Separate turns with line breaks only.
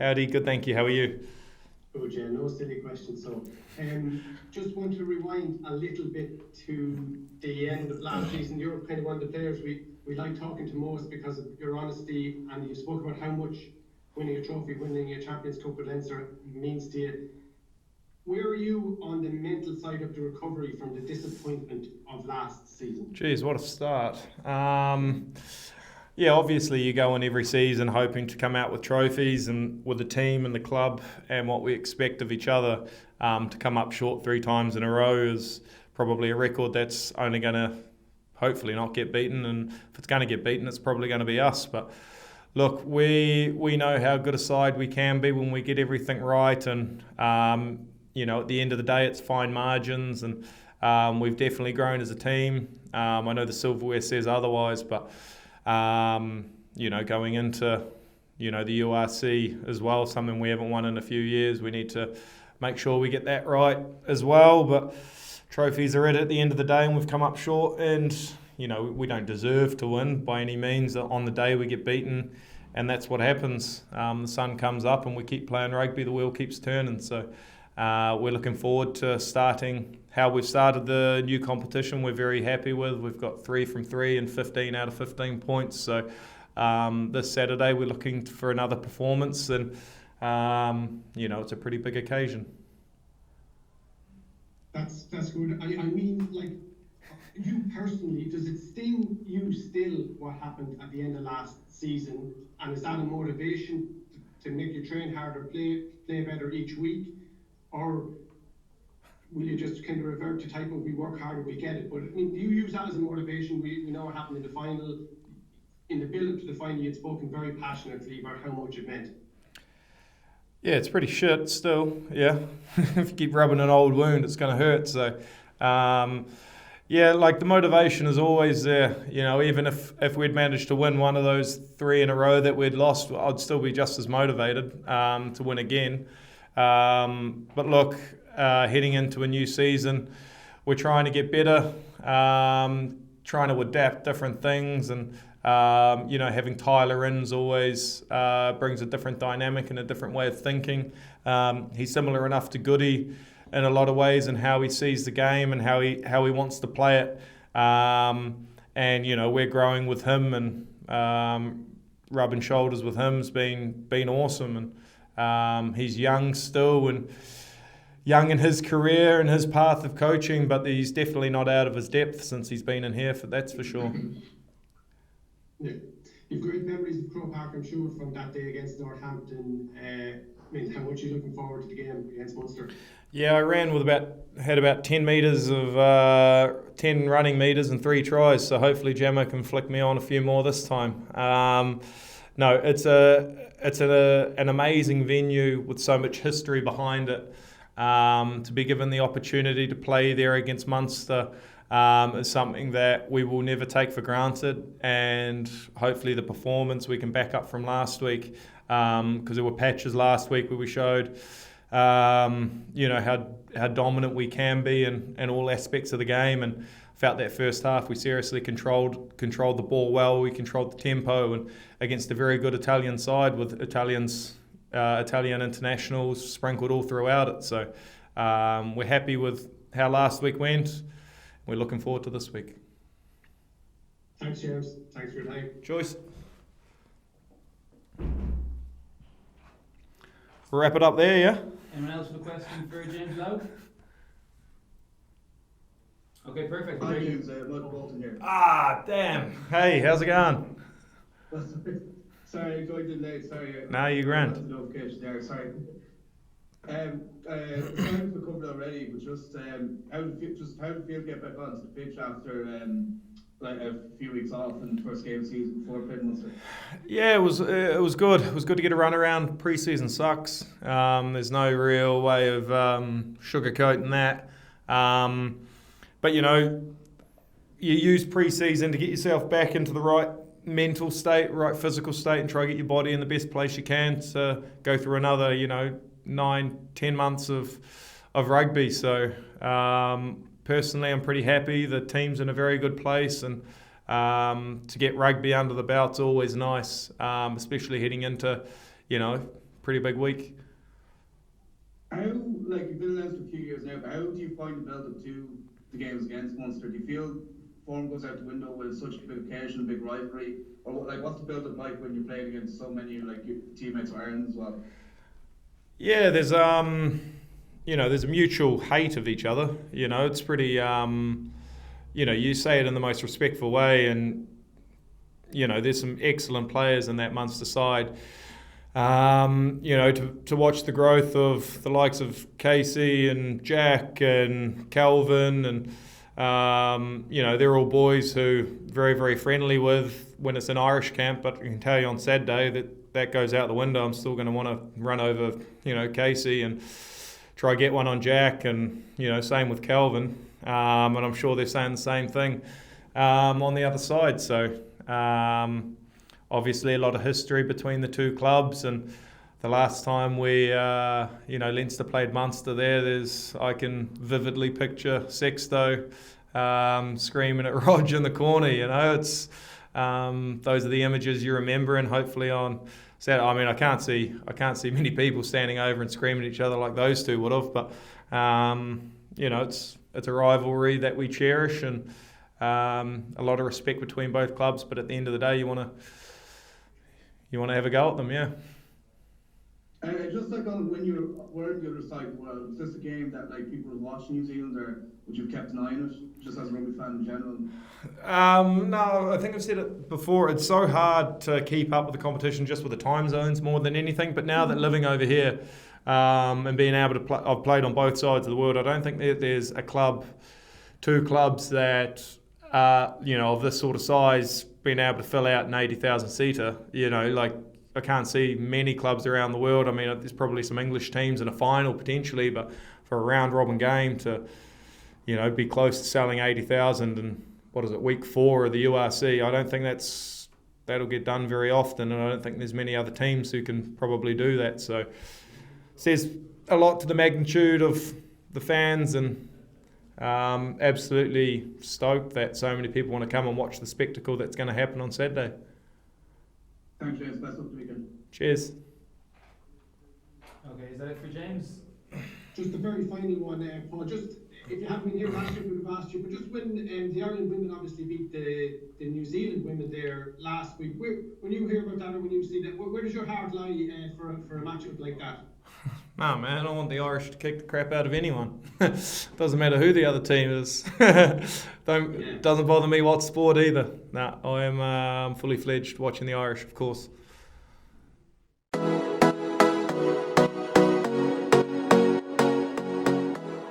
Howdy. Good, thank you. How are you?
Good, yeah, no silly question. So, just want to rewind a little bit to the end of last season. You're kind of one of the players we like talking to most because of your honesty, and you spoke about how much winning a trophy, winning a Champions Cup with Leinster means to you. Where are you on the mental side of the recovery from the disappointment of last season?
Geez, what a start. Yeah, obviously you go in every season hoping to come out with trophies and with the team and the club and what we expect of each other. To come up short 3 times in a row is probably a record that's only going to hopefully not get beaten. And if it's going to get beaten, it's probably going to be us. But look, we know how good a side we can be when we get everything right. And, at the end of the day, it's fine margins. And we've definitely grown as a team. I know the silverware says otherwise, but... going into, the URC as well, something we haven't won in a few years. We need to make sure we get that right as well. But trophies are it at the end of the day, and we've come up short. And, we don't deserve to win by any means. On the day we get beaten, and that's what happens. The sun comes up and we keep playing rugby. The wheel keeps turning. So we're looking forward to starting how we've started the new competition. We're very happy with. We've got 3 from 3 and 15 out of 15 points. So this Saturday we're looking for another performance, and it's a pretty big occasion.
That's good. I mean, like, you personally, does it sting you still what happened at the end of last season? And is that a motivation to make you train harder, play better each week? Or will you just kind of revert to type of we work harder, we get it? But I mean, do you use that as a motivation? We know what happened in the final. In the build-up to the final, you'd spoken very passionately about how much it meant.
Yeah, it's pretty shit still, yeah. If you keep rubbing an old wound, it's going to hurt. So, the motivation is always there. Even if we'd managed to win one of those 3 in a row that we'd lost, I'd still be just as motivated to win again. But look, heading into a new season, we're trying to get better, trying to adapt different things, and having Tyler in's always brings a different dynamic and a different way of thinking. He's similar enough to Goody in a lot of ways and how he sees the game and how he wants to play it. We're growing with him, and rubbing shoulders with him's been awesome. And he's young still, and young in his career and his path of coaching, but he's definitely not out of his depth since he's been in here, that's for sure.
Yeah. You've great memories of Croke Park, I'm sure, from that day against Northampton. How much are you looking forward to the game against Munster?
Yeah, I ran had about 10 metres of 10 running metres and 3 tries, so hopefully Gemma can flick me on a few more this time. No, it's an amazing venue with so much history behind it. To be given the opportunity to play there against Munster is something that we will never take for granted, and hopefully the performance we can back up from last week, because there were patches last week where we showed how dominant we can be in all aspects of the game, and felt that first half we seriously controlled the ball well. We controlled the tempo, and against a very good Italian side with Italian internationals sprinkled all throughout it. So we're happy with how last week went. We're looking forward to this week.
Thanks, James. Thanks for your time.
Joyce. We'll wrap it up there, yeah?
Anyone else with a question for James Lowe? Okay, perfect.
Hi, James. Michael Bolton here.
Ah, damn. Hey, how's it going?
Sorry, I joined in late. Sorry.
No, you're grand.
The notification there. Sorry. Sorry to be covered already, but how did it feel to get back onto the pitch after a few weeks off in the first game of the season before playing Munster?
Yeah, it was good. It was good to get a run around. Pre-season sucks. There's no real way of sugarcoating that. But you use pre-season to get yourself back into the right mental state, right physical state, and try to get your body in the best place you can to go through another 9-10 months of rugby. So personally, I'm pretty happy. The team's in a very good place, and to get rugby under the belt's always nice, especially heading into pretty big week.
How, like, you've been announced for a few years now, but how do you find the build-up to the games against Munster? Do you feel form goes out the window with such a big occasion, big rivalry? Or what's the build-up like when you're playing against so many like your teammates of Ireland as well?
Yeah, there's there's a mutual hate of each other. It's pretty you say it in the most respectful way, and there's some excellent players in that Munster side. To watch the growth of the likes of Casey and Jack and Calvin, and they're all boys who very, very friendly with when it's an Irish camp. But I can tell you on Saturday that goes out the window. I'm still going to want to run over Casey and try get one on Jack, and same with Calvin. And I'm sure they're saying the same thing on the other side. So. Obviously, a lot of history between the two clubs, and the last time we, Leinster played Munster I can vividly picture Sexto screaming at Rog in the corner. It's those are the images you remember, and hopefully on Saturday. I mean, I can't see many people standing over and screaming at each other like those two would have, but it's a rivalry that we cherish, and a lot of respect between both clubs. But at the end of the day, you want to have a go at them, yeah.
Just like when you were on the other side, was this a game that like people were watching New Zealand, or would you have kept an eye on it, just as a rugby fan in general?
No, I think I've said it before. It's so hard to keep up with the competition just with the time zones more than anything. But now that living over here and being able to play, I've played on both sides of the world. I don't think there's two clubs that of this sort of size being able to fill out an 80,000 seater. I can't see many clubs around the world. I mean, there's probably some English teams in a final potentially, but for a round robin game to, be close to selling 80,000 and week 4 of the URC, I don't think that'll get done very often, and I don't think there's many other teams who can probably do that. So it says a lot to the magnitude of the fans, and absolutely stoked that so many people want to come and watch the spectacle that's going to happen on Saturday.
Thanks, James. Best of the weekend.
Cheers.
Okay, is that it for James?
Just the very final one, Paul. Just if you haven't been here last year, we would have asked you. But just when the Ireland women obviously beat the New Zealand women there last week, when you hear about that or when you see that, where does your heart lie for a matchup like that?
No, man, I want the Irish to kick the crap out of anyone. Doesn't matter who the other team is. Doesn't bother me what sport either. I am fully fledged watching the Irish, of course.